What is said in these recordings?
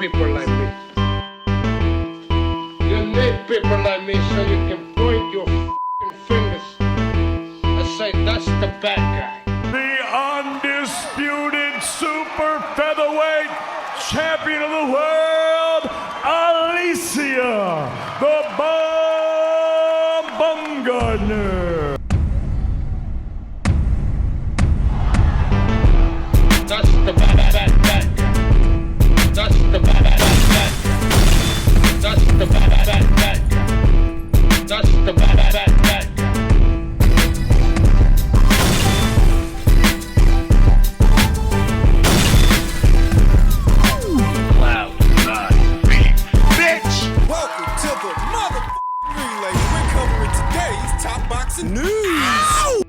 people like me. You need people like me so you can point your f***ing fingers and say, that's the bad guy. The undisputed super featherweight champion of the world, Alicia, the Bumgarner. That's the bad guy. That's the bad guy. That's the bad guy. That's the bad guy. Welcome to the motherfucking relay. We're covering today's top boxing news.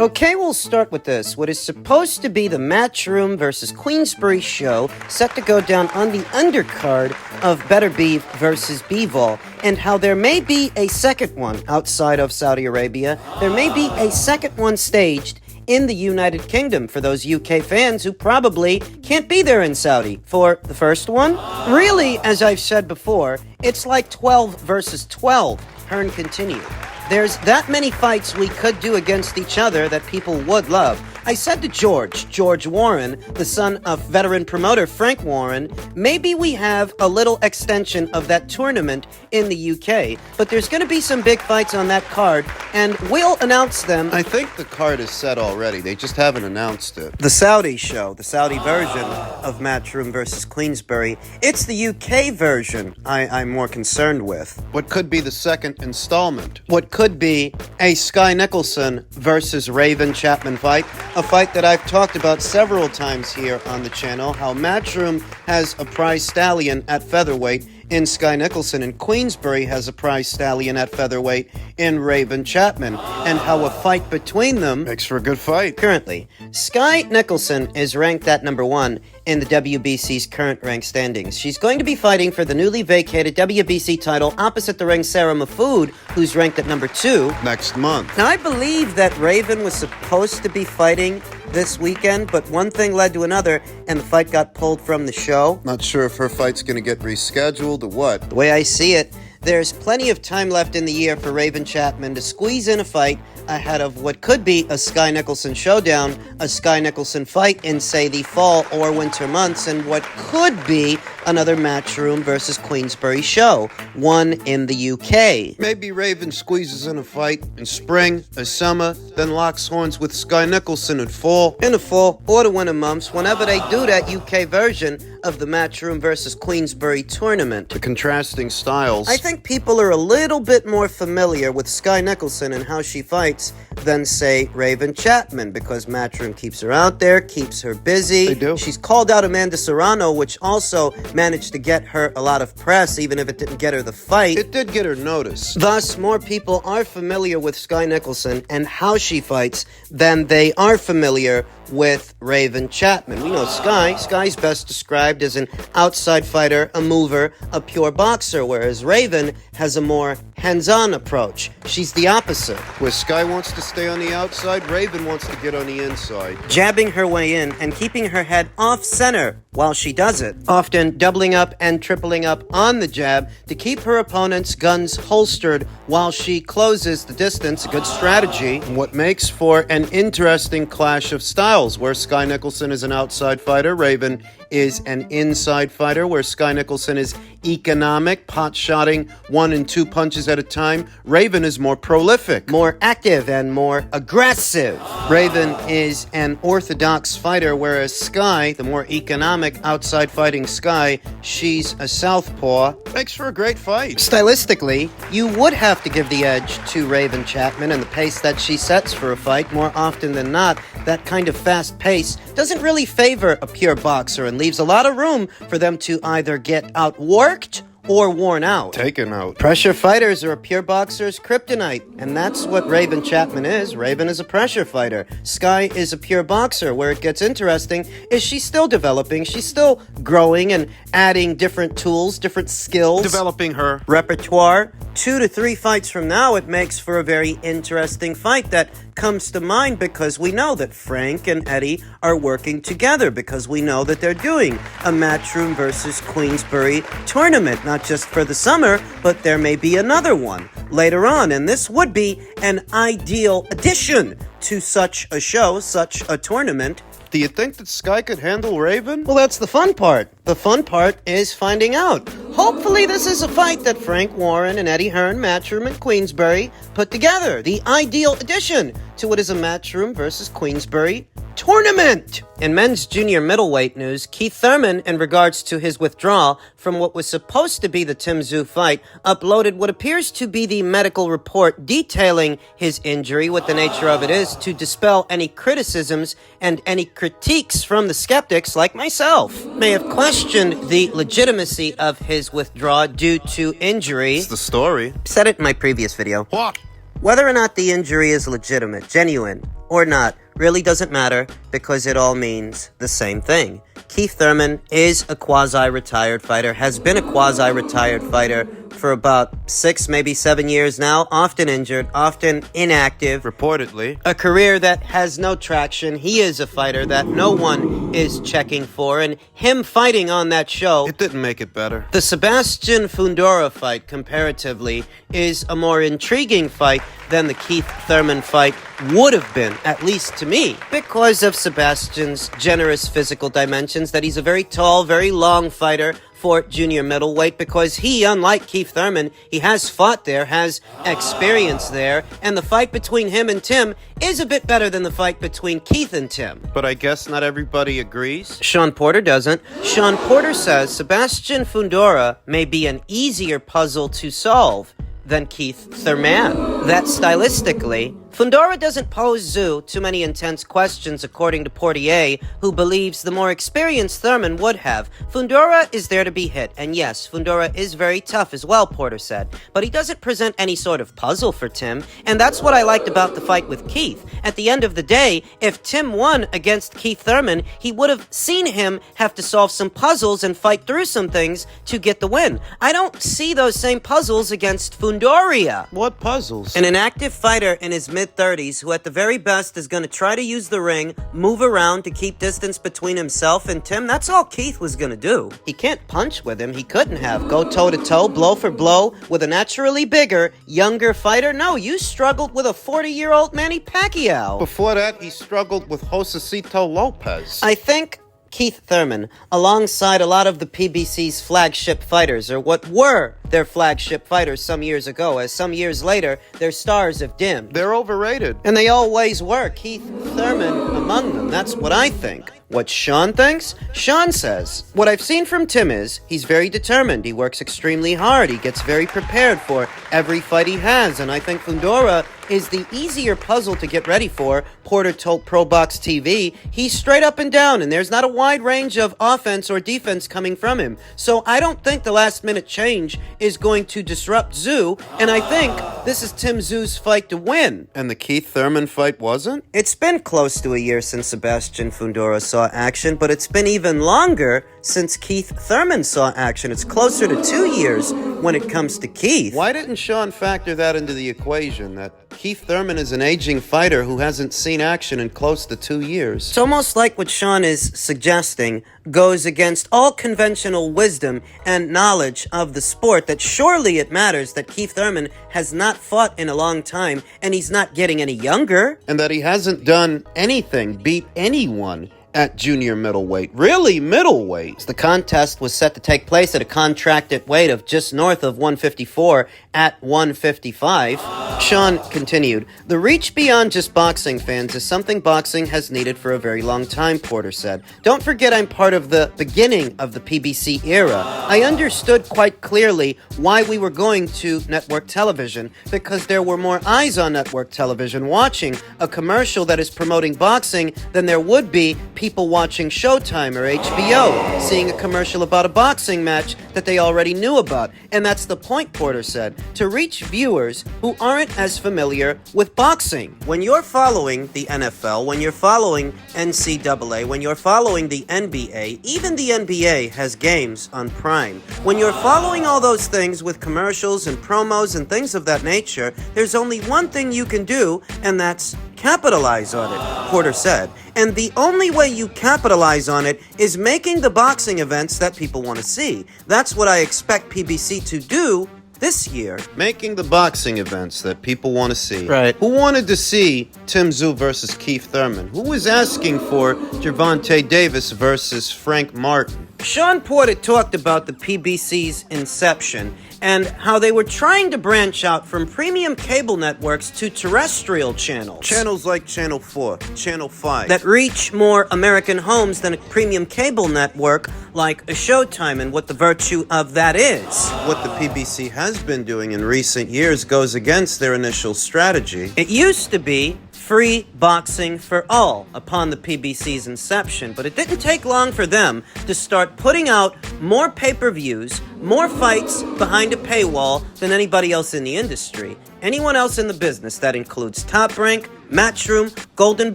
Okay, we'll start with this. What is supposed to be the Matchroom versus Queensbury show set to go down on the undercard of Better Beef versus Bivol, and how there may be a second one outside of Saudi Arabia. There may be a second one staged in the United Kingdom for those UK fans who probably can't be there in Saudi for the first one. Really, as I've said before, it's like 12 versus 12. Hearn continued. There's that many fights we could do against each other that people would love. I said to George Warren, the son of veteran promoter Frank Warren, maybe we have a little extension of that tournament in the UK, but there's going to be some big fights on that card, and we'll announce them. I think the card is set already. They just haven't announced it. The Saudi show, the Saudi version of Matchroom versus Queensbury. It's the UK version I'm more concerned with. What could be the second installment? What could be a Sky Nicholson versus Raven Chapman fight, a fight that I've talked about several times here on the channel, how Matchroom has a prize stallion at featherweight in Sky Nicholson, and Queensbury has a prize stallion at featherweight in Raven Chapman, and how a fight between them Makes for a good fight. currently. Sky Nicholson is ranked at number 1 in the WBC's current rank standings. She's going to be fighting for the newly vacated WBC title opposite the ring Sarah Mahfoud, who's ranked at number 2. Next month. Now, I believe that Raven was supposed to be fighting this weekend, but one thing led to another, and the fight got pulled from the show. Not sure if her fight's gonna get rescheduled or what. The way I see it, there's plenty of time left in the year for Raven Chapman to squeeze in a fight ahead of what could be a Sky Nicholson showdown, a Sky Nicholson fight in, say, the fall or winter months, and what could be another Matchroom versus Queensbury show, one in the UK. Maybe Raven squeezes in a fight in spring or summer, then locks horns with Sky Nicholson in fall. In the fall or the winter months, whenever they do that UK version of the Matchroom versus Queensbury tournament. The contrasting styles. I think people are a little bit more familiar with Sky Nicholson and how she fights than, say, Raven Chapman, because Matchroom keeps her out there, keeps her busy. They do. She's called out Amanda Serrano, which also managed to get her a lot of press, even if it didn't get her the fight. It did get her notice. Thus, more people are familiar with Sky Nicholson and how she fights than they are familiar with Raven Chapman. We know Sky. Sky's best described as an outside fighter, a mover, a pure boxer, whereas Raven has a more hands-on approach. She's the opposite. Where Sky wants to stay on the outside, Raven wants to get on the inside. Jabbing her way in and keeping her head off-center while she does it. Often doubling up and tripling up on the jab to keep her opponent's guns holstered while she closes the distance. A good strategy. What makes for an interesting clash of styles, where Sky Nicholson is an outside fighter, Raven is an inside fighter, where Sky Nicholson is economic, pot-shotting 1 and 2 punches at a time. Raven is more prolific, more active, and more aggressive. Raven is an orthodox fighter, whereas Sky, the more economic outside fighting Sky, she's a southpaw. Makes for a great fight. Stylistically, you would have to give the edge to Raven Chapman and the pace that she sets for a fight. More often than not, that kind of fast pace doesn't really favor a pure boxer and leaves a lot of room for them to either get outworked or worn out. Taken out. Pressure fighters are a pure boxer's kryptonite, and that's what Raven Chapman is. Raven is a pressure fighter. Sky is a pure boxer. Where it gets interesting is she's still developing, she's still growing and adding different tools, different skills. Developing her repertoire. 2 to 3 fights from now, it makes for a very interesting fight that comes to mind because we know that Frank and Eddie are working together, because we know that they're doing a Matchroom versus Queensbury tournament, not just for the summer, but there may be another one later on, and this would be an ideal addition to such a show, such a tournament. Do you think that Sky could handle Raven? Well, that's the fun part. The fun part is finding out. Hopefully this is a fight that Frank Warren and Eddie Hearn, Matchroom and Queensbury put together. The ideal addition to what is a Matchroom versus Queensbury tournament. In men's junior middleweight news, Keith Thurman, in regards to his withdrawal from what was supposed to be the Tszyu fight, uploaded what appears to be the medical report detailing his injury. What the nature of it is to dispel any criticisms and any critiques from the skeptics like myself. May have questioned the legitimacy of his withdrawal due to injury. It's the story. Said it in my previous video. What? Whether or not the injury is legitimate, genuine, or not, really doesn't matter because it all means the same thing. Keith Thurman is a quasi-retired fighter, has been a quasi-retired fighter for about 6, maybe 7 years now, often injured, often inactive. Reportedly. A career that has no traction. He is a fighter that no one is checking for, and him fighting on that show, It didn't make it better. the Sebastian Fundora fight, comparatively, is a more intriguing fight than the Keith Thurman fight would have been, at least to me, because of Sebastian's generous physical dimensions, that he's a very tall, very long fighter for junior middleweight, because he, unlike Keith Thurman, he has fought there, has experience there, and the fight between him and Tim is a bit better than the fight between Keith and Tim. But I guess not everybody agrees. Sean Porter doesn't. Sean Porter says Sebastian Fundora may be an easier puzzle to solve than Keith Thurman. That stylistically, Fundora doesn't pose Tszyu too many intense questions, according to Portier, who believes the more experienced Thurman would have. Fundora is there to be hit, and yes, Fundora is very tough as well, Porter said, but he doesn't present any sort of puzzle for Tim, and that's what I liked about the fight with Keith. At the end of the day, if Tim won against Keith Thurman, he would have seen him have to solve some puzzles and fight through some things to get the win. I don't see those same puzzles against Fundoria. What puzzles? An inactive fighter in his mid-30s who at the very best is going to try to use the ring, move around to keep distance between himself and Tim. That's all Keith was going to do. He can't punch with him. He couldn't have. Go toe-to-toe, blow for blow with a naturally bigger, younger fighter. No, you struggled with a 40-year-old Manny Pacquiao. Before that, he struggled with Josecito Lopez. I think Keith Thurman, alongside a lot of the PBC's flagship fighters, or what were their flagship fighters some years ago, as some years later, their stars have dimmed. They're overrated. And they always were. Keith Thurman among them. That's what I think. What Sean thinks? Sean says, what I've seen from Tim is he's very determined. He works extremely hard. He gets very prepared for every fight he has. And I think Fundora is the easier puzzle to get ready for. Porter told Pro Box TV, he's straight up and down, and there's not a wide range of offense or defense coming from him. So I don't think the last minute change is going to disrupt Tszyu, and I think this is Tim Tszyu's fight to win. And the Keith Thurman fight wasn't? It's been close to a year since Sebastian Fundora saw action, but it's been even longer since Keith Thurman saw action. It's closer to 2 years when it comes to Keith. Why didn't Sean factor that into the equation, that Keith Thurman is an aging fighter who hasn't seen action in close to 2 years? It's almost like what Sean is suggesting goes against all conventional wisdom and knowledge of the sport, that surely it matters that Keith Thurman has not fought in a long time and he's not getting any younger. And that he hasn't done anything, beat anyone at junior middleweight. Really, middleweight. The contest was set to take place at a contracted weight of just north of 154 at 155. Sean continued, the reach beyond just boxing fans is something boxing has needed for a very long time, Porter said. Don't forget I'm part of the beginning of the PBC era. I understood quite clearly why we were going to network television, because there were more eyes on network television watching a commercial that is promoting boxing than there would be people watching Showtime or HBO, seeing a commercial about a boxing match that they already knew about. And that's the point, Porter said, to reach viewers who aren't as familiar with boxing. When you're following the NFL, when you're following NCAA, when you're following the NBA, even the NBA has games on Prime. When you're following all those things with commercials and promos and things of that nature, there's only one thing you can do, and that's capitalize on it, Porter said. And the only way you capitalize on it is making the boxing events that people want to see. That's what I expect PBC to do this year. Making the boxing events that people want to see. Right. Who wanted to see Tszyu versus Keith Thurman? Who was asking for Gervonta Davis versus Frank Martin? Sean Porter talked about the PBC's inception and how they were trying to branch out from premium cable networks to terrestrial channels. Channels like Channel 4, Channel 5. That reach more American homes than a premium cable network like a Showtime, and what the virtue of that is. What the PBC has been doing in recent years goes against their initial strategy. It used to be free boxing for all upon the PBC's inception, but it didn't take long for them to start putting out more pay-per-views, more fights behind a paywall than anybody else in the industry. Anyone else in the business, that includes Top Rank, Matchroom, Golden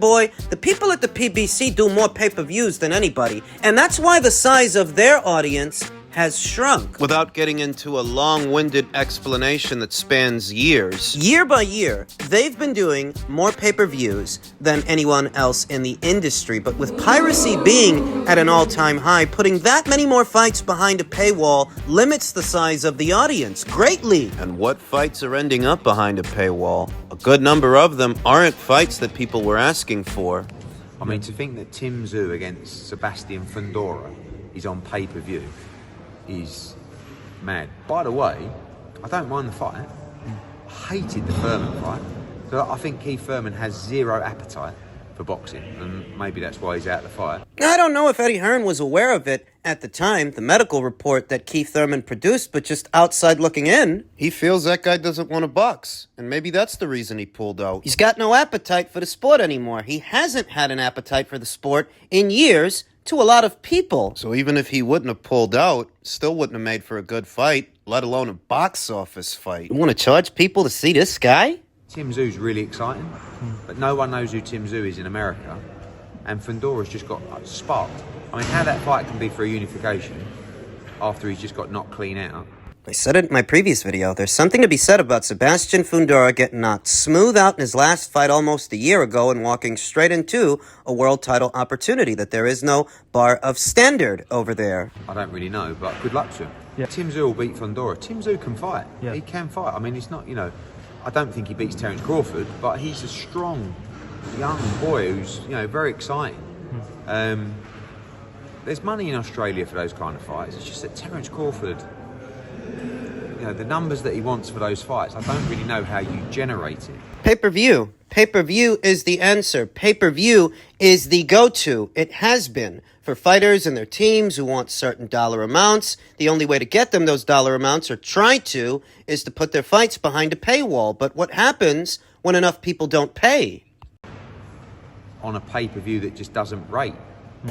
Boy, the people at the PBC do more pay-per-views than anybody, and that's why the size of their audience has shrunk. Without getting into a long-winded explanation that spans years. Year by year, they've been doing more pay-per-views than anyone else in the industry, but with piracy being at an all-time high, putting that many more fights behind a paywall limits the size of the audience greatly. And what fights are ending up behind a paywall? A good number of them aren't fights that people were asking for. I mean, to think that Tszyu against Sebastian Fundora is on pay-per-view is mad. By the way, I don't mind the fight. I hated the Thurman fight. So I think Keith Thurman has zero appetite for boxing, and maybe that's why he's out of the fight. I don't know if Eddie Hearn was aware of it at the time, the medical report that Keith Thurman produced, but just outside looking in. He feels that guy doesn't want to box, and maybe that's the reason he pulled out. He's got no appetite for the sport anymore. He hasn't had an appetite for the sport in years, to a lot of people. So even if he wouldn't have pulled out, still wouldn't have made for a good fight, let alone a box office fight. You want to charge people to see this guy? Tszyu's really exciting, but no one knows who Tszyu is in America, and Fundora's just got sparked. I mean, how that fight can be for a unification after he's just got knocked clean out. I said it in my previous video. There's something to be said about Sebastian Fundora getting knocked smooth out in his last fight almost a year ago and walking straight into a world title opportunity, that there is no bar of standard over there. I don't really know, but good luck to him. Yeah. Tszyu will beat Fundora. Tszyu can fight. Yeah. He can fight. I mean, it's not, I don't think he beats Terence Crawford, but he's a strong, young boy who's, very exciting. There's money in Australia for those kind of fights. It's just that Terence Crawford, the numbers that he wants for those fights, I don't really know how you generate it. Pay-per-view. Pay-per-view is the answer. Pay-per-view is the go-to. It has been for fighters and their teams who want certain dollar amounts. The only way to get them those dollar amounts, or try to, is to put their fights behind a paywall. But what happens when enough people don't pay? On a pay-per-view that just doesn't rate.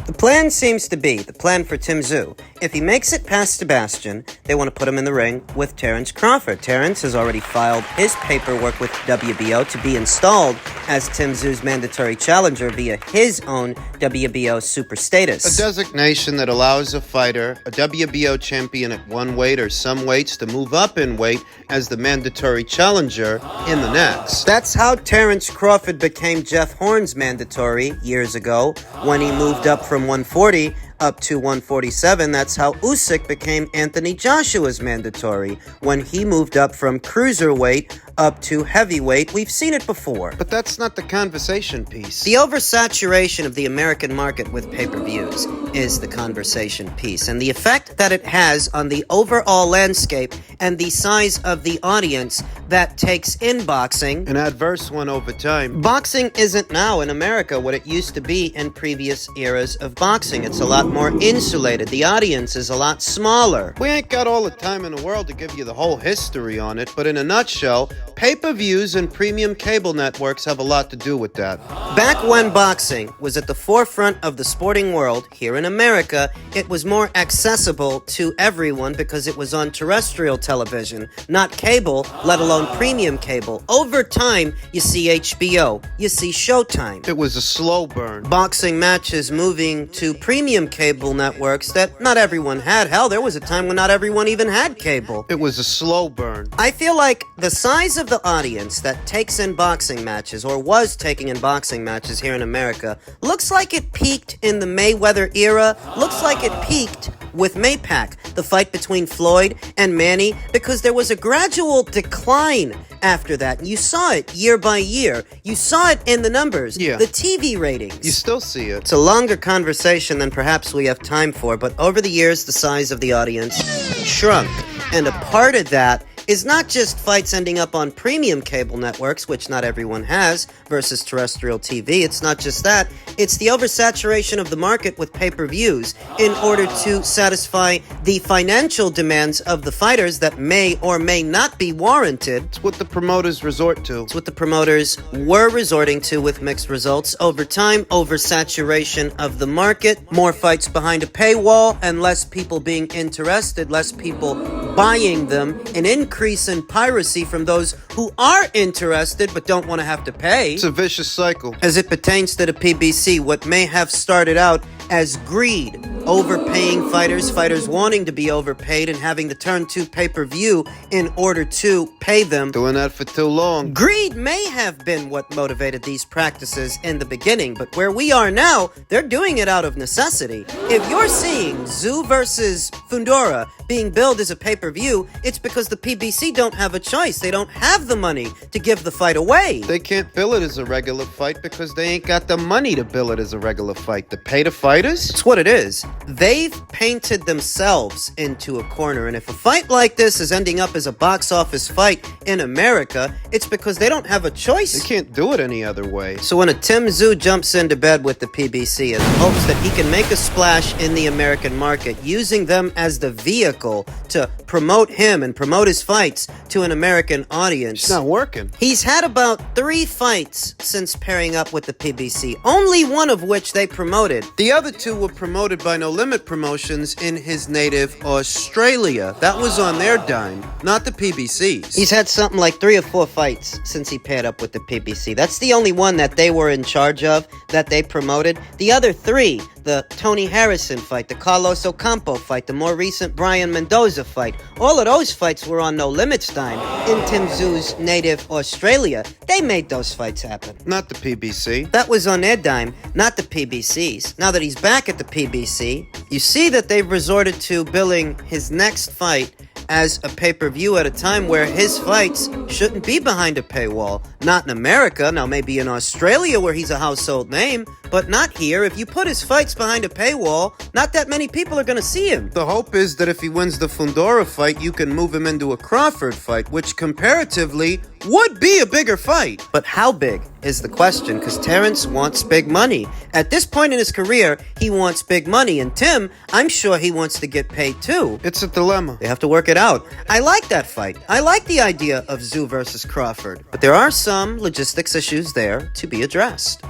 The plan seems to be, the plan for Tszyu, if he makes it past Sebastian, they want to put him in the ring with Terence Crawford. Terence has already filed his paperwork with WBO to be installed as Tszyu's mandatory challenger via his own WBO super status. A designation that allows a fighter, a WBO champion at one weight or some weights, to move up in weight as the mandatory challenger in the next. That's how Terence Crawford became Jeff Horn's mandatory years ago when he moved up from 140 up to 147. That's how Usyk became Anthony Joshua's mandatory when he moved up from cruiserweight up to heavyweight. We've seen it before. But that's not the conversation piece. The oversaturation of the American market with pay-per-views is the conversation piece, and the effect that it has on the overall landscape and the size of the audience that takes in boxing. An adverse one over time. Boxing isn't now in America what it used to be in previous eras of boxing. It's a lot more insulated. The audience is a lot smaller. We ain't got all the time in the world to give you the whole history on it, but in a nutshell, pay-per-views and premium cable networks have a lot to do with that. Back when boxing was at the forefront of the sporting world here in America, it was more accessible to everyone because it was on terrestrial television, not cable, let alone premium cable. Over time, you see HBO, you see Showtime. It was a slow burn. Boxing matches moving to premium cable networks that not everyone had. Hell, there was a time when not everyone even had cable. It was a slow burn. I feel like the size of of the audience that takes in boxing matches, or was taking in boxing matches here in America, looks like it peaked in the Mayweather era, looks like it peaked with Maypac, the fight between Floyd and Manny, because there was a gradual decline after that. You saw it year by year. You saw it in the numbers, Yeah. the TV ratings. You still see it. It's a longer conversation than perhaps we have time for, but over the years, the size of the audience shrunk. And a part of that is not just fights ending up on premium cable networks, which not everyone has, versus terrestrial TV. It's not just that. It's the oversaturation of the market with pay-per-views in order to satisfy the financial demands of the fighters that may or may not be warranted. It's what the promoters resort to. It's what the promoters were resorting to with mixed results. Over time, oversaturation of the market, more fights behind a paywall, and less people being interested, less people buying them, an increase in piracy from those who are interested but don't want to have to pay. It's a vicious cycle. As it pertains to the PBC, what may have started out as greed, overpaying fighters, fighters wanting to be overpaid and having to turn to pay-per-view in order to pay them. Doing that for too long. Greed may have been what motivated these practices in the beginning, but where we are now, they're doing it out of necessity. If you're seeing Tszyu versus Fundora being billed as a pay-per-view, it's because the PBC don't have a choice. They don't have the money to give the fight away. They can't bill it as a regular fight because they ain't got the money to bill it as a regular fight. To pay the fighters? It's what it is. They've painted themselves into a corner, and if a fight like this is ending up as a box office fight in America, it's because they don't have a choice. They can't do it any other way. So when a Tszyu jumps into bed with the PBC in hopes that he can make a splash in the American market, using them as the vehicle to promote him and promote his fights to an American audience, It's not working. he's had about 3 fights since pairing up with the PBC, only one of which they promoted. The other 2 were promoted by No Limit Promotions in his native Australia. That was on their dime, not the PBC's. He's had something like 3 or 4 fights since he paired up with the PBC. That's the only one that they were in charge of, that they promoted. The other 3, the Tony Harrison fight, the Carlos Ocampo fight, the more recent Brian Mendoza fight, all of those fights were on No Limits dime in Tszyu's native Australia. They made those fights happen. Not the PBC. That was on their dime, not the PBC's. Now that he's back at the PBC, you see that they've resorted to billing his next fight as a pay-per-view at a time where his fights shouldn't be behind a paywall. Not in America, now maybe in Australia where he's a household name, but not here. If you put his fights behind a paywall, not that many people are going to see him. The hope is that if he wins the Fundora fight, you can move him into a Crawford fight, which comparatively would be a bigger fight. But how big is the question, because Terrence wants big money. At this point in his career, he wants big money, and Tim, I'm sure he wants to get paid too. It's a dilemma. They have to work it out. I like that fight. I like the idea of Tszyu versus Crawford, but there are some logistics issues there to be addressed.